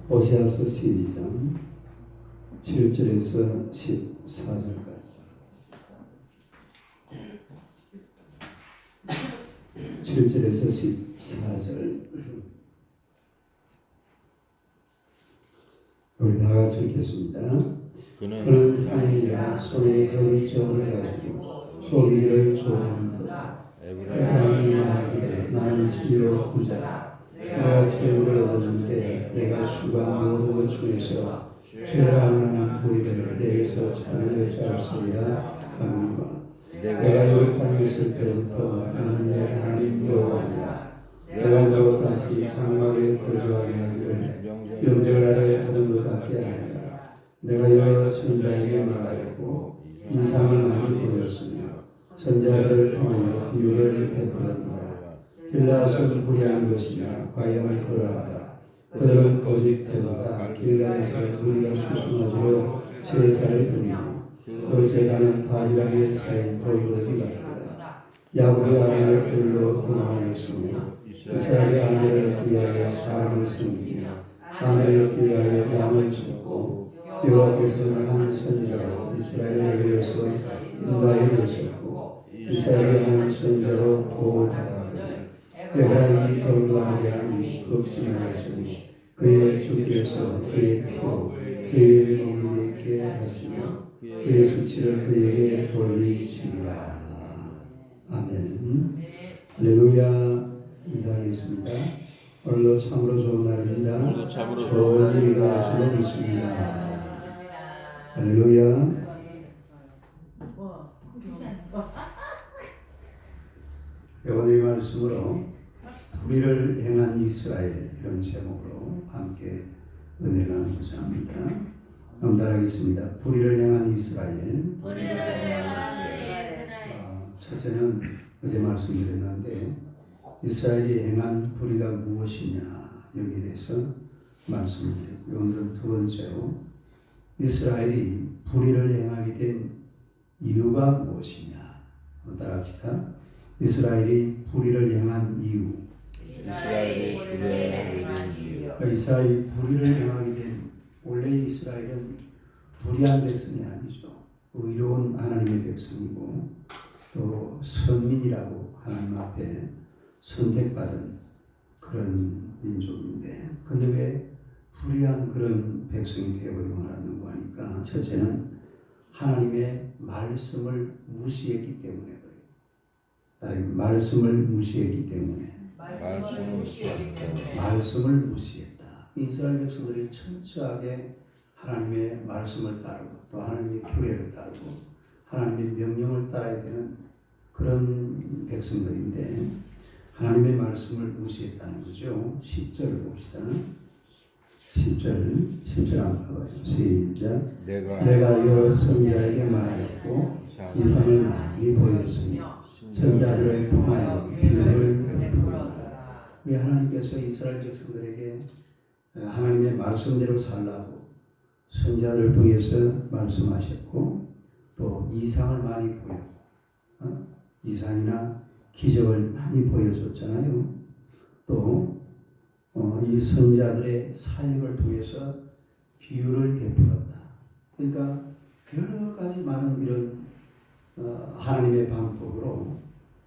호세아서 12장 7절에서 14절까지. 7절에서 14절. 우리 다 같이 읽겠습니다. 그는 상인이라 손에 거짓점을 가지고 소리를 좋아하는도다. 에브라임이 말하기를 나는 스스로 부자라. 내가 재물을 얻었는데 내가 수가 모든 것 중에서 죄라는 만한 불의를 내게서 찾아낼 줄 알았으리라 하노니와. 내가 여기 땅에 있을 때부터 나는 내 하나님 여호와니라. 내가 너 다시 장막에 거주하게 하기를 명절날에 하던 것 같게 하리라. 내가 여러 선자에게 말하였고 인상을 많이 보였으며 선자를 통하여 비유를 베풀었노라. 길라앗은 불의한 것이나 과연을 그러하다. 그들은 거짓 태도다. 길라앗에서 우리가 수순하지로 제사를 드리며 그 제단은 바리락에 쌓인 돌무더기 같다. 야곱의 아내의 글로 도망하였으며 이스라엘의 아내를 얻기 위하여 사람을 섬기며 아내를 얻기 위하여 양을 줍고 여호와께서는 한 선지자로 이스라엘을 위해서 인도하여 주셨고 이스라엘의 한 선지자로 도움을 받았거늘 에브라임이 경고하게 하니 극심하였으니 그의 주께서 그의 표 그의 몸을 있게 하시며 그의 수치를 그에게 돌리시리라. 아멘. 할렐루야. 인사하겠습니다. 오늘도 참으로 좋은 날입니다. 좋은 일이가 주로 있습니다. 할렐루야. 오늘의 말씀으로 불의를 행한 이스라엘, 이런 제목으로 함께 은혜를 나누고자 합니다. 응답하겠습니다. 불의를 행한 이스라엘. 첫째는 어제 말씀드렸는데 이스라엘이 행한 불의가 무엇이냐, 여기에 대해서 말씀을 드렸고요. 오늘은 두 번째로 이스라엘이 불의를 행하게 된 이유가 무엇이냐, 따라합시다. 이스라엘이 불의를 행한 이유. 이스라엘이 불의를 행하게 된, 원래 이스라엘은 불의한 백성이 아니죠. 의로운 하나님의 백성이고 또 선민이라고 하나님 앞에 선택받은 그런 민족인데, 근데 왜 불의한 그런 백성이 되어버리고 말았는가 하니까, 첫째는 하나님의 말씀을 무시했기 때문에 그래요. 말씀을 무시했기 때문에. 말씀을 무시했다. 이스라엘 백성들이 철저하게 하나님의 말씀을 따르고 또 하나님의 규례를 따르고 하나님의 명령을 따라야 되는 그런 백성들인데 하나님의 말씀을 무시했다는 거죠. 10절을 봅시다. 10절 한번 봐봐요. 시작. 내가 여러 선지자에게 말하였고 이상을 많이 보였으며 선지자들을 통하여 비유를 베풀었노라. 우리 하나님께서 이스라엘 백성들에게 하나님의 말씀대로 살라고 선지자들을 통해서 말씀하셨고 또 이상을 많이 보였고 이상이나 기적을 많이 보여줬잖아요. 또 이 선지자들의 사역을 통해서 비유를 베풀었다. 그러니까 여러 가지 많은 이런 하나님의 방법으로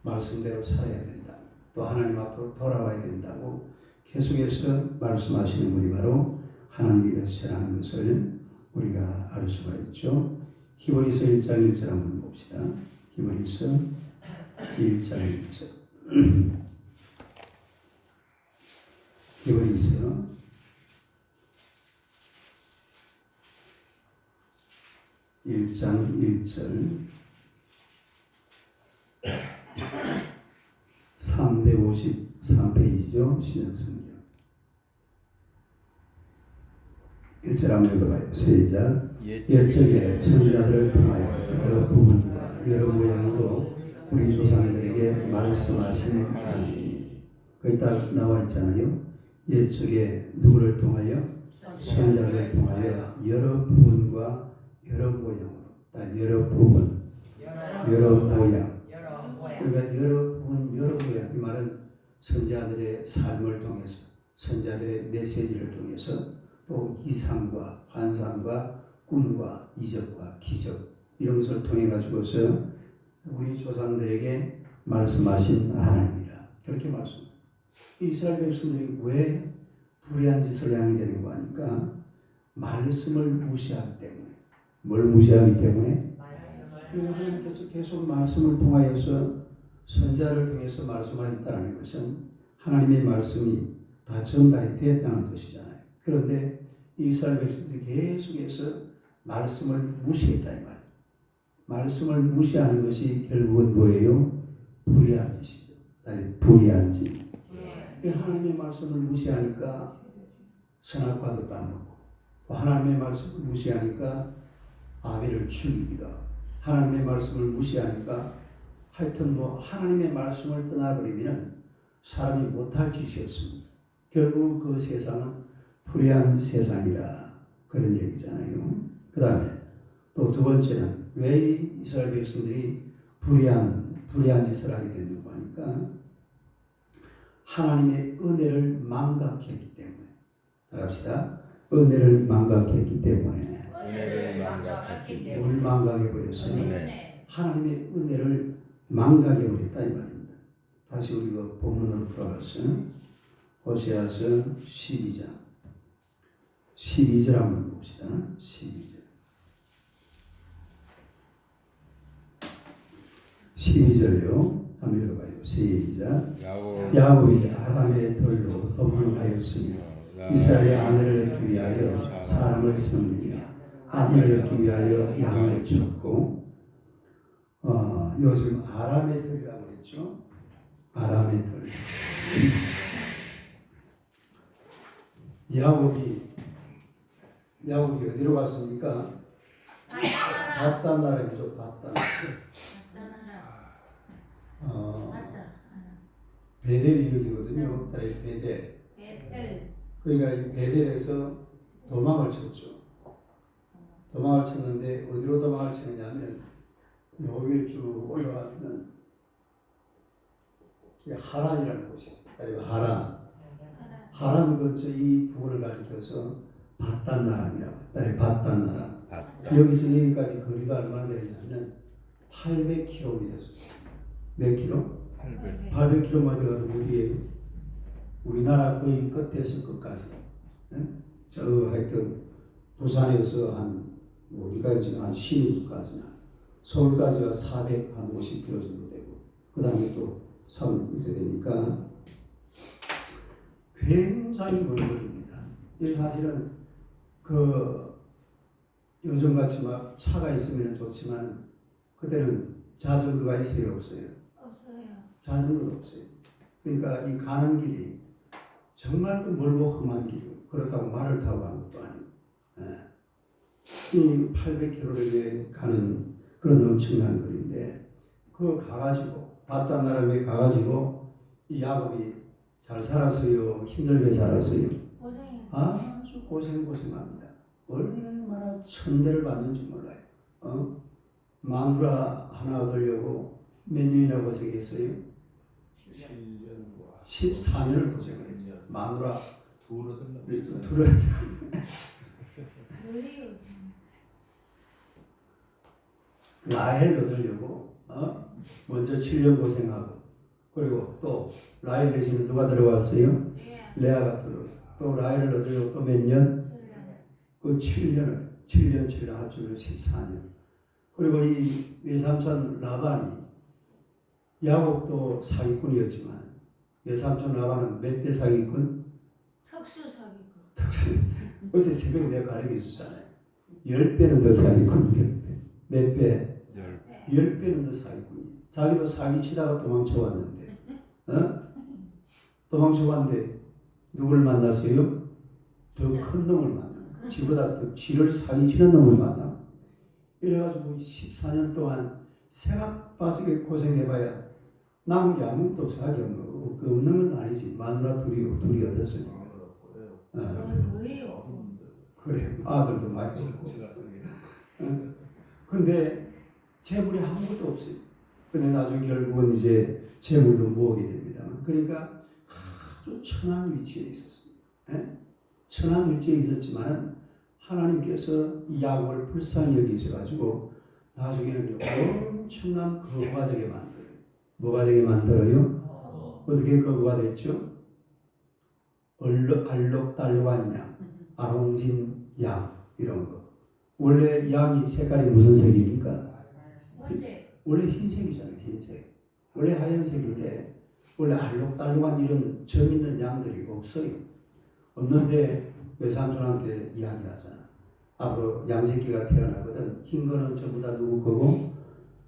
말씀대로 살아야 된다. 또 하나님 앞으로 돌아와야 된다고 계속해서 말씀하시는 분이 바로 하나님이시라는 것을 우리가 알 수가 있죠. 히브리서 1장 1절 한번 봅시다. 히브리서 1장 1절. 히브리서 1장 1절. 353페이지죠. 신약성경 1절 한번 읽어봐요. 시작. 옛적에 선지자들을 통하여 여러 부분과 여러 모양으로 우리 조상들에게 말씀하신 하나님이, 거기 딱 나와 있잖아요. 옛적에 누구를 통하여? 선지자들을 통하여 여러 부분과 여러 모양으로, 딱 여러 부분, 여러 모양. 그러니까 여러 부분, 여러 모양. 이 말은 선지자들의 삶을 통해서, 선지자들의 메시지를 통해서 또 이상과 환상과 꿈과 이적과 기적 이런 것을 통해 가지고서 우리 조상들에게 말씀하신 하나님이라 그렇게 말씀합니다. 이스라엘 백성들이 왜 불의한 짓을 하게 되는 거 아니까 말씀을 무시하기 때문에. 뭘 무시하기 때문에? 그리고 하나님께서 계속 말씀을 통하여서 선자를 통해서 말씀하셨다는 것은 하나님의 말씀이 다 전달이 됐다는 뜻이잖아요. 그런데 이스라엘 백성들이 계속해서 말씀을 무시했다 이 말이에요. 말씀을 무시하는 것이 결국은 뭐예요? 불의한 짓이죠. 아니, 불의한 짓. 하나님의 말씀을 무시하니까 선악과도 따먹고, 또 하나님의 말씀을 무시하니까 아벨을 죽이기도 하고, 하나님의 말씀을 무시하니까 하여튼 뭐 하나님의 말씀을 떠나버리면 사람이 못할 짓이었습니다. 결국 그 세상은 불의한 세상이라 그런 얘기잖아요. 그 다음에 또 두 번째는 왜 이스라엘 백성들이 불의한 짓을 하게 됐는가 하니까 하나님의 은혜를 망각했기 때문에. 따라합시다. 은혜를 망각했기 때문에. 뭘 망각해버렸어요? 하나님의 은혜를 망각해버렸다 이 말입니다. 다시 우리가 본문으로 돌아가서 호세아서 12장 12절 한번 봅시다. 12절요. 한번 읽어봐요. 시작. 야곱이 아람의 돌로 도망하였으며 이스라엘의 아내를 얻기 위하여 사람을 섬기며 아내를 얻기 위하여 양을 쳤고 요즘 아람의 돌이라고 그랬죠. 아람의 돌. 야곱이 어디로 갔습니까? 바단 나라에서 바단. 베델이 여기거든요. 베델. 그러니까 이 베델에서 도망을 쳤죠. 도망을 쳤는데 어디로 도망을 치느냐면 여기 쭉 올라가면 하란이라는 곳이에요. 하란 근처 이 부근을 가리켜서 바단 나라입니다. 바단 나라. 여기서 여기까지 거리가 얼마나 되냐면 800km. 몇 킬로? 800km만 가도 어디에요? 우리나라 거의 끝에서 끝까지. 저 하여튼 부산에서 한 어디까지 한 신의까지나 서울까지가 450km 정도 되고 그 다음에 또 3 이렇게 되니까 굉장히 먼 거리입니다. 이 사실은 요즘같이 막 차가 있으면 좋지만 그때는 자전거가 있어요, 없어요? 자전거도 없어요. 그러니까 이 가는 길이 정말 멀고 험한 길이고 그렇다고 말을 타고 가는 것도 아니고 이 800km를 가는 그런 엄청난 거리인데 그거 가가지고 바단 나라에 가가지고 이 야곱이 잘 살았어요? 힘들게 살았어요? 아주 고생합니다. 얼마나 천대를 받는지 몰라요. 마누라 하나 얻으려고 몇 년이나 고생했어요? 14년을 고생을 했죠. 마누라 둘을 라헬 얻으려고 먼저 7년 고생하고 그리고 또 라헬 대신에 누가 들어왔어요? 레아가 들어왔어요. 또 라헬을 얻으려고 또 몇 년? 그 7년 합치면 14년. 그리고 이 외삼촌 라반이 야곱도 사기꾼이었지만 외삼촌 라반은 몇 배 사기꾼? 특수 사기꾼. 어제 새벽에 내가 가르쳐 줬잖아요. 10배는 더 사기꾼. 10배. 몇 배? 10배는 더 사기꾼. 자기도 사기치다가 도망쳐 왔는데 도망쳐 왔는데 누구를 만났어요? 더 큰 놈을 만나고 지보다 더 쥐를 사기치는 놈을 만나고 이래가지고 14년 동안 새가 빠지게 고생해봐야 남은 게 아무것도 없어. 하기 없는 건 아니지. 마누라 둘이 얻었으니까. 그래 아들도 많이 있었고. 근데 재물이 아무것도 없어요. 근데 나중에 결국은 이제 재물도 모으게 됩니다. 그러니까 아주 천한 위치에 있었습니다. 천한 물질이 있었지만 하나님께서 이 야곱을 불쌍히 여기셔가지고 나중에는 엄청난 거부가 되게 만들어요. 뭐가 되게 만들어요? 어떻게 거부가 됐죠? 알록달록한 양, 아롱진 양 이런 거. 원래 양이 색깔이 무슨 색입니까? 원래 흰색이잖아요. 흰색. 원래 하얀색인데 원래 알록달록한 이런 점 있는 양들이 없어요. 없는데 외삼촌한테 이야기하잖아. 앞으로 양새끼가 태어나거든. 흰 거는 전부 다 누구 거고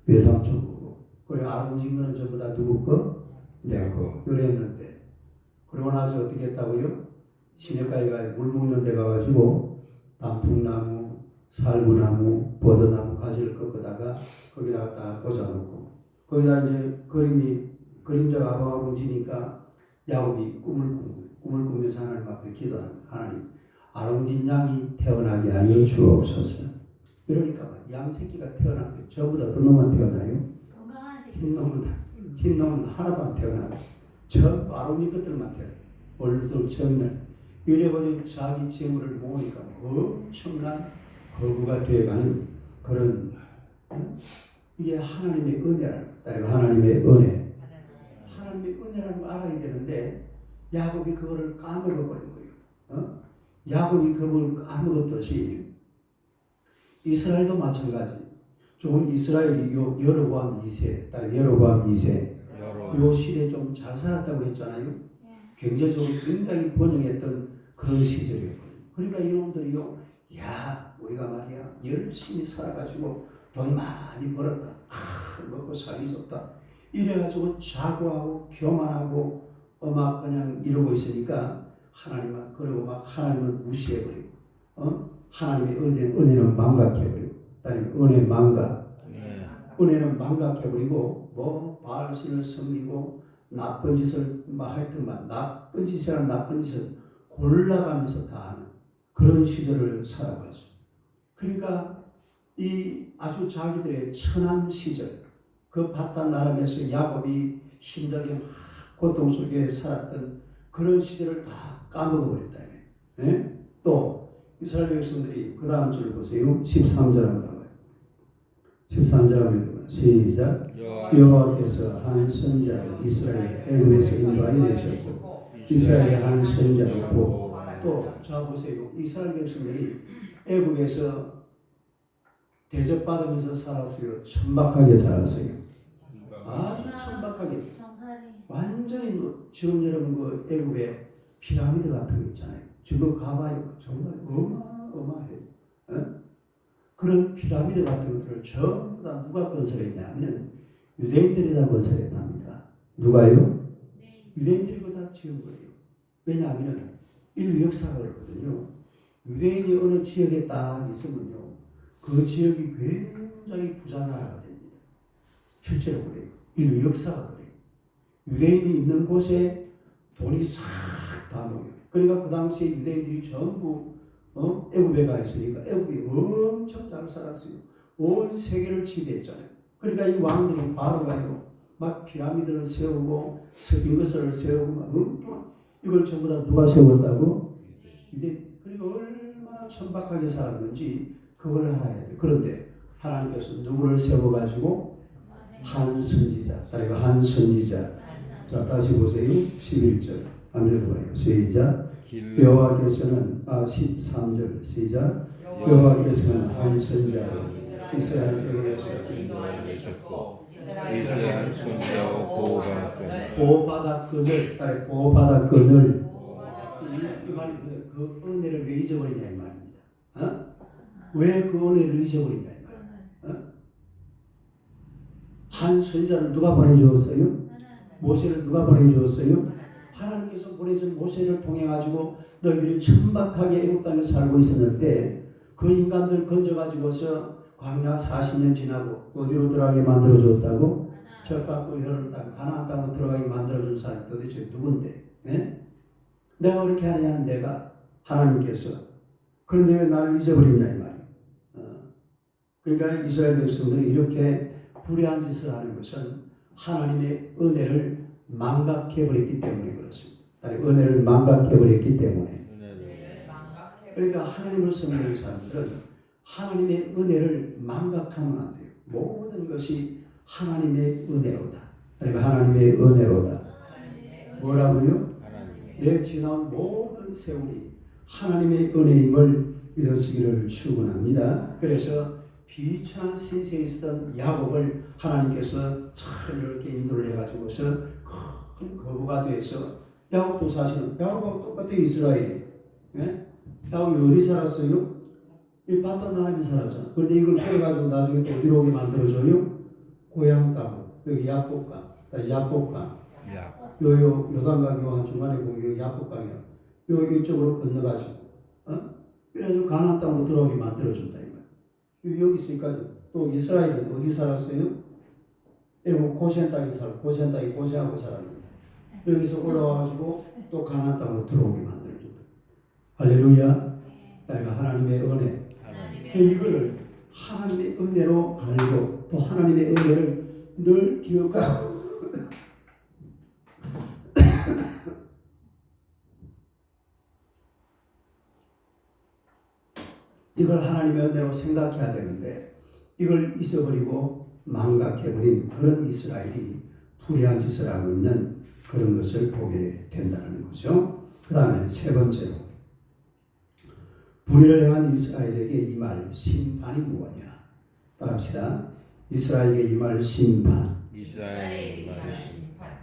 외삼촌 거고. 그리고 아롱진 거는 전부 다 누구 거? 내 거. 그랬는데 그러고 나서 어떻게 했다고요? 시냇가에 물 먹는 데 가가지고 단풍나무, 살구나무, 버드나무 가지를 꺾어다가 거기다가 딱 꽂아놓고 거기다 이제 그림자가 아롱지니까 야곱이 꿈을 꾸면서 하나님 앞에 기도하는 거예요. 하나님, 아롱진 양이 태어나게 하여 주옵소서. 이러니까 양 새끼가 태어날 때 전부 다 어떤 놈만 태어나요? 건강한 새끼. 흰 놈은 하나도 안 태어나고 전부 아롱진 것들만 태어나요. 얼룩덜 처음날 이래가지고 자기 재물을 모으니까 엄청난 거부가 되어가는 그런 이게 하나님의 은혜라는 거다. 하나님의 은혜. 하나님의 은혜라는 걸 알아야 되는데 야곱이 그거를 까먹어버린 거예요. 야곱이 그걸 까먹었듯이 이스라엘도 마찬가지. 조금 이스라엘이 여로보암 2세, 딸 여로보암 2세 요 시대에 좀 잘 살았다고 했잖아요. 경제적으로 굉장히 번영했던 그런 시절이었거든요. 그러니까 이놈들이요, 야, 우리가 말이야 열심히 살아가지고 돈 많이 벌었다. 먹고 살기 좋다. 이래가지고 자고하고 교만하고 막 그냥 이러고 있으니까 하나님은 그러고 막 하나님은 무시해버리고, 하나님의 은혜는 망각해버리고, 은혜 망각, 은혜는 망각해버리고 뭐 바알신을 섬기고 나쁜 짓을 막 하여튼만 나쁜 짓을 골라가면서 다 하는 그런 시절을 살아가죠. 그러니까 이 아주 자기들의 천한 시절, 그 바단 나라에서 야곱이 힘들게 막 고통 속에 살았던 그런 시절을 다 까먹어버렸다. 예? 또 이스라엘 백성들이 그 다음 줄 보세요. 13절 한번 봐봐요. 13절 한번 읽어봐요. 시작. 여호와께서 한 선자를 이스라엘 애굽에서 인도하여 내셨고 이스라엘의 한 선자를 보고 또 자 보세요. 이스라엘 백성들이 애굽에서 대접받으면서 살았어요. 천박하게 살았어요. 아주 천박하게. 완전히 지금 여러분 그 애굽의 피라미드 같은 거 있잖아요. 지금 가봐요. 정말 어마어마해요. 그런 피라미드 같은 것들을 전부 다 누가 건설했냐면 유대인들이 다 건설했답니다. 누가요? 유대인들이 그거 다 지은 거예요. 왜냐하면 인류 역사가 그렇거든요. 유대인이 어느 지역에 딱 있으면요, 그 지역이 굉장히 부자 나라가 됩니다. 실제로 그래요. 인류 역사가 그래요. 유대인이 있는 곳에 돈이 싹 다 모여요. 그러니까 그 당시에 유대인들이 전부 애굽에 가 있으니까 애굽이 엄청 잘 살았어요. 온 세계를 지배했잖아요. 그러니까 이 왕들이 바로가요 막 피라미드를 세우고 스핑크스를 세우고 막 이걸 전부 다 누가 세웠다고? 유대인. 그리고 얼마나 천박하게 살았는지 그걸 알아야 돼요. 그런데 하나님께서 누구를 세워가지고 한 선지자, 한 선지자. 자, 다시 보세요. 11절 한번 읽어봐요. 시작. 여호와께서는 13절 시작. 여호와께서는 한 선지자로 이스라엘 애굽에서 인도하여 내셨고 이스라엘 손자와 보호받았거늘 이 말이 그 은혜를 왜 잊어버리냐 이 말입니다. 왜 그 은혜를 잊어버리냐 이 말이에요. 한 선지자를 누가 보내주었어요? 모세를 누가 보내주었어요? 하나님께서 보내준 모세를 통해 가지고 너희들이 천박하게 애굽 땅에 살고 있었는데 그 인간들 건져가지고서 광야 40년 지나고 어디로 들어가게 만들어줬다고? 적받고 혈을 땅 가나안 땅으로 들어가게 만들어준 사람이 도대체 누군데? 예? 내가 그렇게 하느냐는 내가 하나님께서. 그런데 왜 나를 잊어버리냐 이 말이에요. 그러니까 이스라엘 백성들이 이렇게 불의한 짓을 하는 것은 하나님의 은혜를 망각해버렸기 때문에 그렇습니다. 은혜를 망각해버렸기 때문에. 그러니까 하나님을 섬기는 사람들은 하나님의 은혜를 망각하면 안 돼요. 모든 것이 하나님의 은혜로다. 그러니까 하나님의 은혜로다. 뭐라고요? 내 지나온 모든 세월이 하나님의 은혜임을 믿으시기를 축원합니다. 그래서 비천한 신세에 있었던 야곱을 하나님께서 참 이렇게 인도를 해가지고서 큰 거부가 돼서 야곱도 사실은 야곱하고 똑같아 이스라엘이. 예? 야곱이 어디 살았어요? 이 봤던 사람이 살았잖아. 그런데 이걸 빼가지고 나중에 또 어디로 오게 만들어줘요? 고향 땅으로. 여기 야복강, 야복강. 요 요단강 요 한 중간에 보면 요 야복강이야. 요 이쪽으로 건너가지고, 그래서 가나안 땅으로 들어오게 만들어준다 이 말. 여기 있으니까 또 이스라엘은 어디 살았어요? 애국 고센 땅에 살고 고센 땅에 고생하고 살았는데 여기서 올라와가지고 또 가나안 땅으로 들어오게 만들어준다. 할렐루야. 그러니까 하나님의 은혜. 이거를 하나님의 은혜로 알고 또 하나님의 은혜를 늘 기억하고 이걸 하나님의 은혜로 생각해야 되는데 이걸 잊어버리고 망각해버린 그런 이스라엘이 불의한 짓을 하고 있는 그런 것을 보게 된다는 거죠. 그 다음에 세 번째로 불의를 행한 이스라엘에게 임할 심판이 무엇이냐. 따라합시다. 이스라엘에게 임할 심판.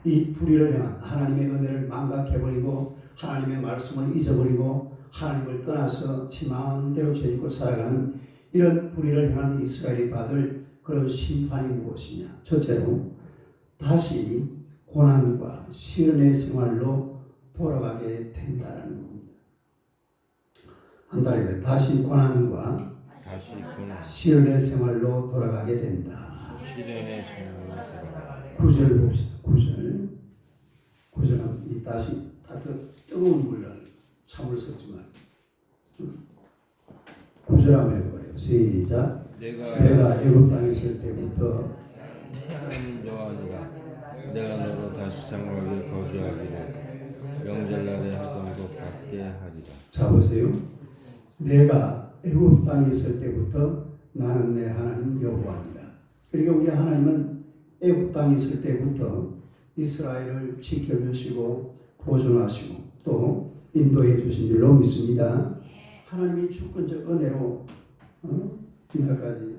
이 불의를 행한 하나님의 은혜를 망각해버리고 하나님의 말씀을 잊어버리고 하나님을 떠나서 지 마음대로 죄짓고 살아가는 이런 불의를 행하는 이스라엘이 받을 그런 심판이 무엇이냐. 첫째로 다시 고난과 시련의 생활로 돌아가게 된다는 겁니다. 한 달에 다시 고난과 시련의 생활로 돌아가게 된다. 9절 봅시다. 9절은 다시 뜨거운 물을 참을 수 없지만 9절 한번 해봐요. 시작. 내가 애굽 땅에 있을 때부터 내가 너로 다시 장막에 거주하기를 명절날에 하던 것 같게 하리라. 자 보세요. 내가 애굽 땅에 있을 때부터 나는 내 하나님 여호와니라. 그러니까 우리 하나님은 애굽 땅에 있을 때부터 이스라엘을 지켜주시고 보존하시고 또 인도해 주신 줄로 믿습니다. 하나님이 주권적 은혜로 이날까지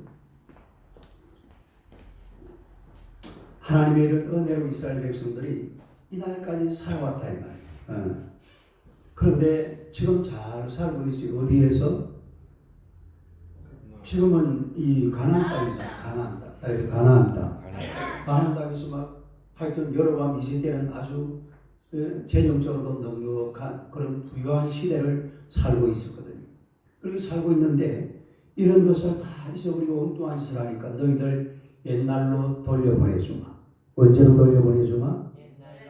하나님의 이런 은혜로 이스라엘 백성들이 이날까지 살아왔다 이 말이에요. 그런데 지금 잘 살고 있어요. 어디에서? 지금은 이 가나안 땅이잖아요. 가나안 땅. 가나안 땅에서 막 하여튼 여로보암 이세대는 아주 재정적으로도 넉넉한 그런 부유한 시대를 살고 있었거든요. 그렇게 살고 있는데 이런 것을 다 잊어버리고 엉뚱한 짓을 하니까 너희들 옛날로 돌려보내주마. 언제로 돌려보내주마?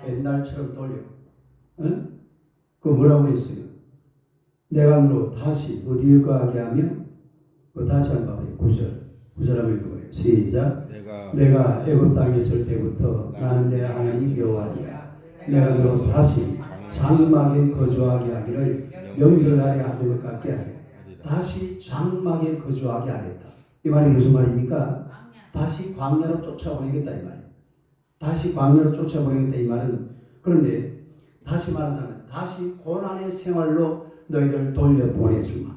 옛날처럼 돌려. 그 뭐라고 그랬어요? 내가 너로 다시 어디에 거하게 하며 다시 한번 봐요. 9절 한번 읽어봐요. 시작. 내가 애굽 땅에 있을 때부터 나는 내 하나님 여호와니라. 내가 너로 다시 장막에 거주하게 하기를 명절날에 하던 것 같게 하리라. 다시 장막에 거주하게 하겠다. 이 말이 무슨 말입니까? 다시 광야로 쫓아보내겠다 이 말이에요. 다시 광야로 쫓아보내겠다 이 말은 그런데 다시 말하자면 다시 고난의 생활로 너희들 돌려보내주마.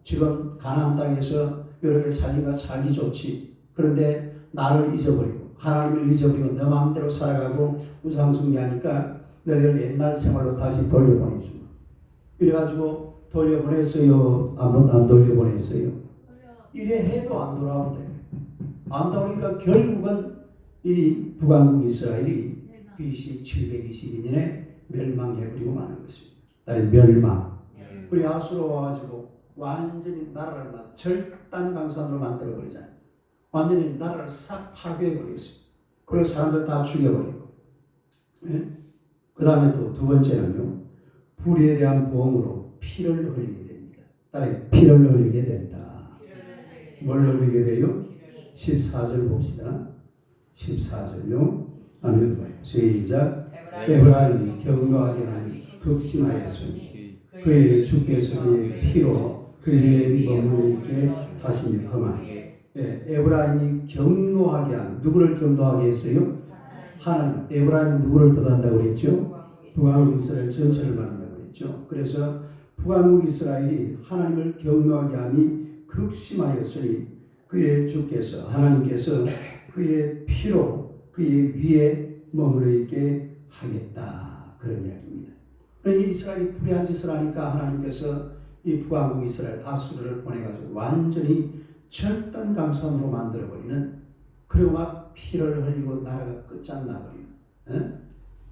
지금 가나안 땅에서 이렇게 살기 좋지. 그런데 나를 잊어버리고 하나님을 잊어버리고 너 마음대로 살아가고 우상숭배하니까 너희들 옛날 생활로 다시 돌려보내주마. 이래가지고 돌려보냈어요? 안 돌려보냈어요? 이래 해도 안 돌아온다. 안 돌아오니까 결국은 이 북왕국 이스라엘이 BC 722년에 멸망해버리고 마는 것입니다. 멸망. 우리 아수로 와가지고 완전히 나라를 절단강산으로 만들어버리잖아요. 완전히 나라를 싹 파괴해버리겠습니다. 그래서 사람들 다 죽여버리고. 그 다음에 또 두 번째는요. 불의에 대한 보험으로 피를 흘리게 됩니다. 피를 흘리게 된다. 뭘 흘리게 돼요? 14절 봅시다. 14절요. 한번 읽어봐요. 시작. 에브라임이 경노하게 하니 극심하였으니 그의 주께서 그의 피로 그의 머물러 있게 하시니 그만. 에브라임이 경노하게 한 누구를 경노하게 했어요? 하나님. 에브라임은 누구를 뜻한다고 그랬죠? 북왕국 이스라엘 전체를 말한다고 그랬죠. 그래서 북왕국 이스라엘이 하나님을 경노하게 함이 극심하였으니 그의 주께서 하나님께서 그의 피로 그의 위에 머물러 있게 하겠다. 그런 이야기입니다. 이 이스라엘이 불의한 짓을 하니까 하나님께서 이 북왕국 이스라엘 아수르를 보내가지고 완전히 절단감성으로 만들어버리는, 그리고 막 피를 흘리고 나라가 끝장나버리는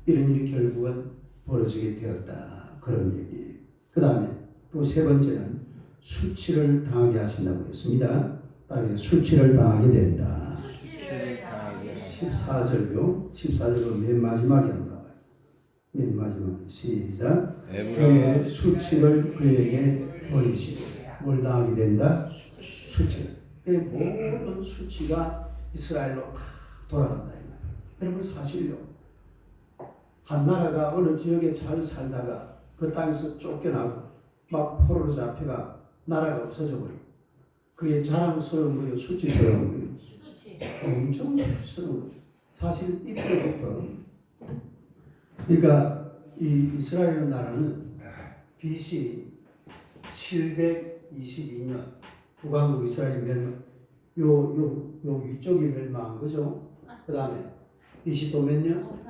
이런 일이 결국은 벌어지게 되었다. 그런 얘기예요. 그 다음에 또 세 번째는 수치를 당하게 하신다고 했습니다. 따라서 수치를 당하게 된다. 수치를 당하게 하시고 14절로 맨 마지막에 한번 봐봐요. 맨 마지막에 시작. 그의 에브라임 수치를 그에게 돌리시고 뭘 당하게 된다? 수치. 모든 수치가 이스라엘로 다 돌아간다. 여러분 사실요. 한 나라가 어느 지역에 잘 살다가 그 땅에서 쫓겨나고 막 포로로 잡혀가 나라가 없어져 버리고 그게 자랑스러운 거예요? 수치스러운 거예요? 엄청 수치스러운 거예요. 사실 이때부터 그러니까 이 이스라엘 나라는 BC 722년 북왕국 이스라엘이 멸망, 요 위쪽이 멸망한 거죠. 그 다음에 BC 또 몇 년?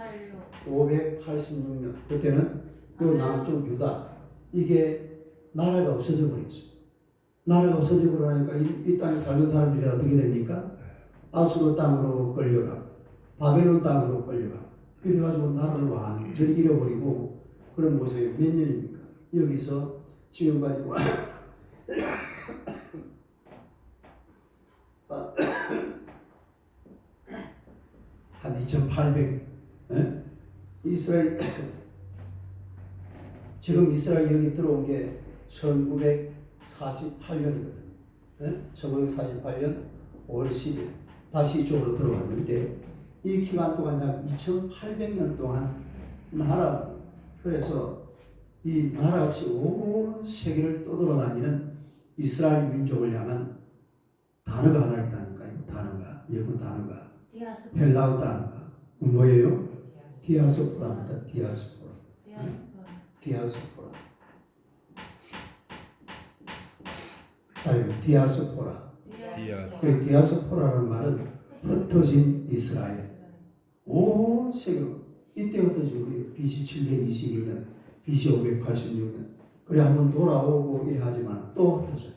586년. 그때는 요 남쪽 유다, 이게 나라가 없어져 버렸어요. 나라가 없어져 버리니까 이 땅에 살던 사람들이 어떻게 됩니까? 아수르 땅으로 끌려가고 바벨론 땅으로 끌려가고 이래가지고 나라를 완전히 잃어버리고 그런 모습이 몇 년입니까? 여기서 지금까지 한 2800, 이스라엘 지금 이스라엘 여기 들어온 게 1948년이거든요. 1948년 5월 10일 다시 이쪽으로 들어왔는데 이 기간 동안 약 2800년 동안 나라, 그래서 이 나라 없이 온 세계를 떠돌아다니는 이스라엘 민족을 향한 단어가 하나 있다니까요. 단어가, 영어 단어가, 헬라어 단어가 뭐예요? 디아스포라입니다. 디아스포라. 디아스포라. 디아스포라. 그 디아스포라라는 말은 흩어진 이스라엘. 온 세계로 이때 흩어진 우리 BC 722년, BC 586년. 그래 한번 돌아오고 이래 하지만 또 흩어져요.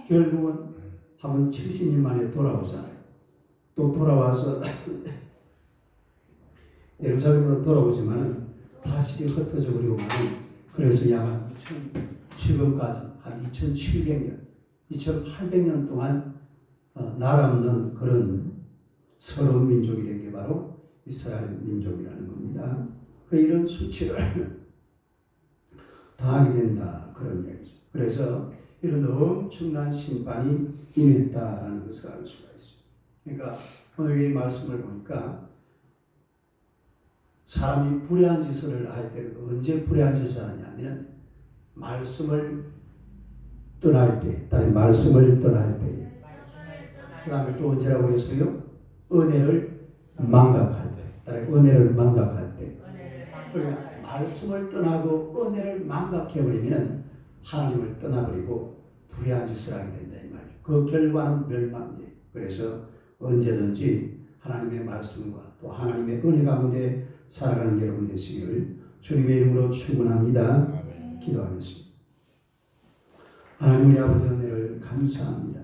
결국은 한번 70년 만에 돌아오잖아요. 또 돌아와서 예루살렘으로 돌아오지만 다시 흩어져 버리고만, 그래서 약 지금까지 한 2700년, 2800년 동안 나라 없는 그런 서러운 민족이 된 게 바로 이스라엘 민족이라는 겁니다. 이런 수치를 당하게 된다. 그런 얘기죠. 그래서 이런 엄청난 심판이 임했다라는 것을 알 수가 있습니다. 그러니까 오늘 이 말씀을 보니까 사람이 불의한 짓을 할 때 언제 불의한 짓을 하냐면 말씀을 떠날 때, 다른 말씀을 떠날 때, 그 다음에 또 언제라고 했어요? 은혜를 망각할 때, 다른 은혜를 망각할 때. 그러니까 말씀을 떠나고 은혜를 망각해버리면 하나님을 떠나버리고 불의한 짓을 하게 된다 이 말이죠. 그 결과는 멸망이에요. 그래서 언제든지 하나님의 말씀과 또 하나님의 은혜 가운데 살아가는 여러분 되시기를 주님의 이름으로 축원합니다. 기도하겠습니다. 하나님 우리 아버지 은혜를 감사합니다.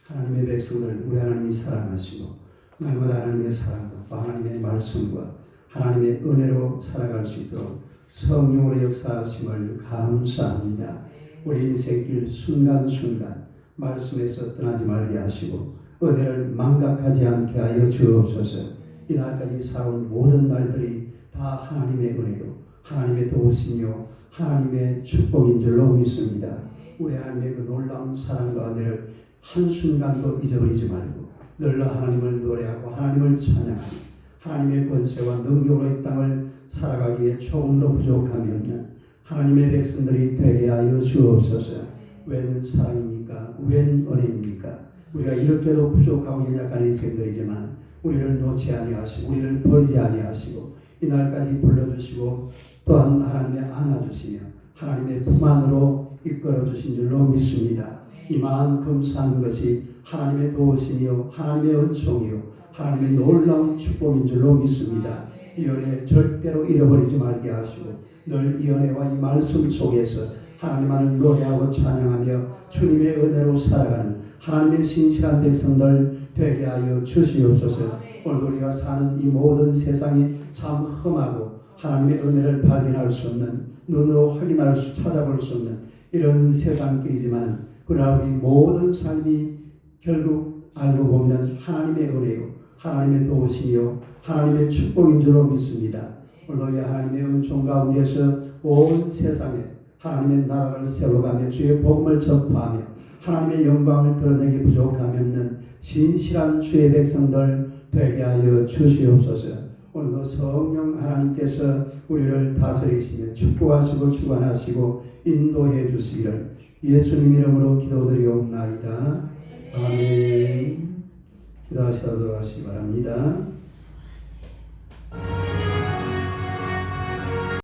하나님의 백성들 우리 하나님이 사랑하시고 날마다 하나님의 사랑과 또 하나님의 말씀과 하나님의 은혜로 살아갈 수 있도록 성령으로 역사하심을 감사합니다. 우리 인생길 순간순간 말씀에서 떠나지 말게 하시고 은혜를 망각하지 않게 하여 주옵소서. 이날까지 살아온 모든 날들이 다 하나님의 은혜요, 하나님의 도우심이요, 하나님의 축복인 줄로 믿습니다. 우리 하나님의 그 놀라운 사랑과 은혜를 한순간도 잊어버리지 말고 늘 하나님을 노래하고 하나님을 찬양하며 하나님의 권세와 능력으로 이 땅을 살아가기에 조금도 부족함이 없는 하나님의 백성들이 되게 하여 주옵소서. 웬 사랑입니까? 웬 은혜입니까? 우리가 이렇게도 부족하고 연약한 인생들이지만 우리를 놓지 아니하시고 우리를 버리지 아니하시고 이날까지 불러주시고 또한 하나님의 안아주시며 하나님의 품 안으로 이끌어주신 줄로 믿습니다. 이만큼 사는 것이 하나님의 도우심이요 하나님의 은총이요 하나님의 놀라운 축복인 줄로 믿습니다. 이 은혜 절대로 잃어버리지 말게 하시고 늘 이 은혜와 이 말씀 속에서 하나님만을 노래하고 찬양하며 주님의 은혜로 살아가는 하나님의 신실한 백성들 되게 하여 주시옵소서. 오늘 우리가 사는 이 모든 세상이 참 험하고 하나님의 은혜를 발견할 수 없는 눈으로 확인할 수 찾아볼 수 없는 이런 세상길이지만 그러나 우리 모든 삶이 결국 알고 보면 하나님의 은혜요 하나님의 도우심이요 하나님의 축복인 줄로 믿습니다. 오늘 하나님의 은총 가운데서 온 세상에 하나님의 나라를 세워가며 주의 복음을 전파하며 하나님의 영광을 드러내기 부족함이 없는 신실한 주의 백성들 되게 하여 주시옵소서. 오늘도 성령 하나님께서 우리를 다스리시며 축복하시고 주관하시고 인도해 주시기를 예수님 이름으로 기도드리옵나이다. 아멘. 기도하시도록 하시기 바랍니다.